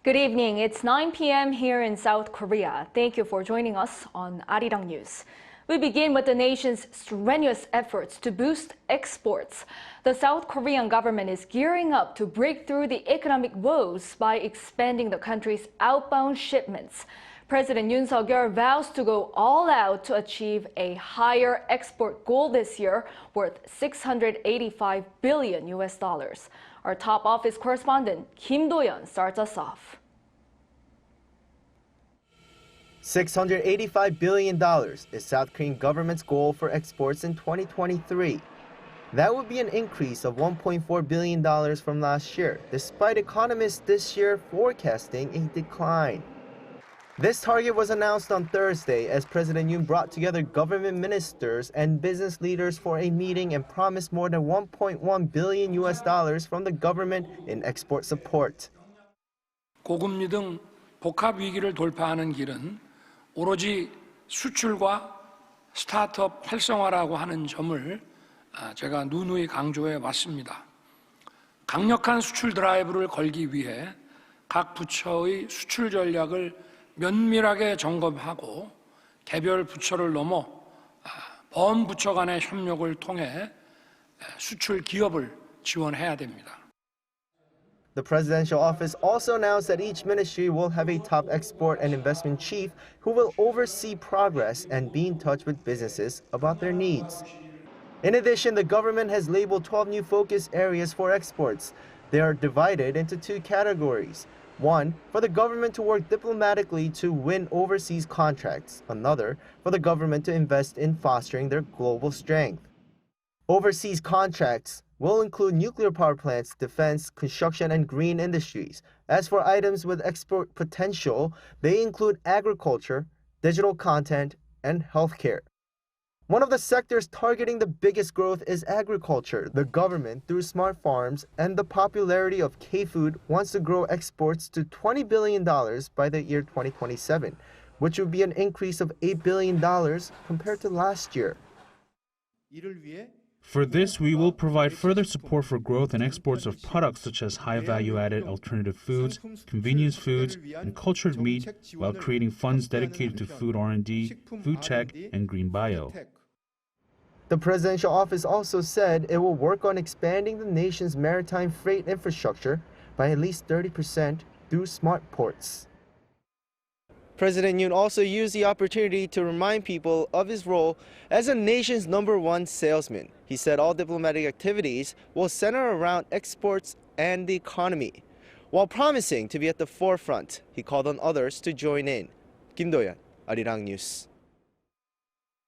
Good evening. It's 9 p.m. here in South Korea. Thank you for joining us on Arirang News. We begin with the nation's strenuous efforts to boost exports. The South Korean government is gearing up to break through the economic woes by expanding the country's outbound shipments. President Yoon Suk Yeol vows to go all out to achieve a higher export goal this year worth $685 billion. Our top office correspondent, Kim Do-yeon, starts us off. $685 billion is South Korean government's goal for exports in 2023. That would be an increase of $1.4 billion from last year, despite economists this year forecasting a decline. This target was announced on Thursday as President Yoon brought together government ministers and business leaders for a meeting and promised more than $1.1 billion from the government in export support. 고금리 등 복합 위기를 돌파하는 길은 오로지 수출과 스타트업 활성화라고 하는 점을 제가 누누이 강조해 왔습니다. 강력한 수출 드라이브를 걸기 위해 각 부처의 수출 전략을 면밀하게 점검하고 개별 부처를 넘어 범부처 간의 협력을 통해 수출 기업을 지원해야 됩니다. The presidential office also announced that each ministry will have a top export and investment chief who will oversee progress and be in touch with businesses about their needs. In addition, the government has labeled 12 new focus areas for exports. They are divided into two categories. One, for the government to work diplomatically to win overseas contracts. Another, for the government to invest in fostering their global strength. Overseas contracts will include nuclear power plants, defense, construction, and green industries. As for items with export potential, they include agriculture, digital content, and healthcare. One of the sectors targeting the biggest growth is agriculture. The government, through smart farms and the popularity of K-food, wants to grow exports to $20 billion by the year 2027, which would be an increase of $8 billion compared to last year. For this, we will provide further support for growth and exports of products such as high-value-added alternative foods, convenience foods, and cultured meat, while creating funds dedicated to food R&D, food tech, and green bio. The presidential office also said it will work on expanding the nation's maritime freight infrastructure by at least 30% through smart ports. President Yoon also used the opportunity to remind people of his role as the nation's #1 salesman. He said all diplomatic activities will center around exports and the economy. While promising to be at the forefront, he called on others to join in. Kim Do-yeon, Arirang News.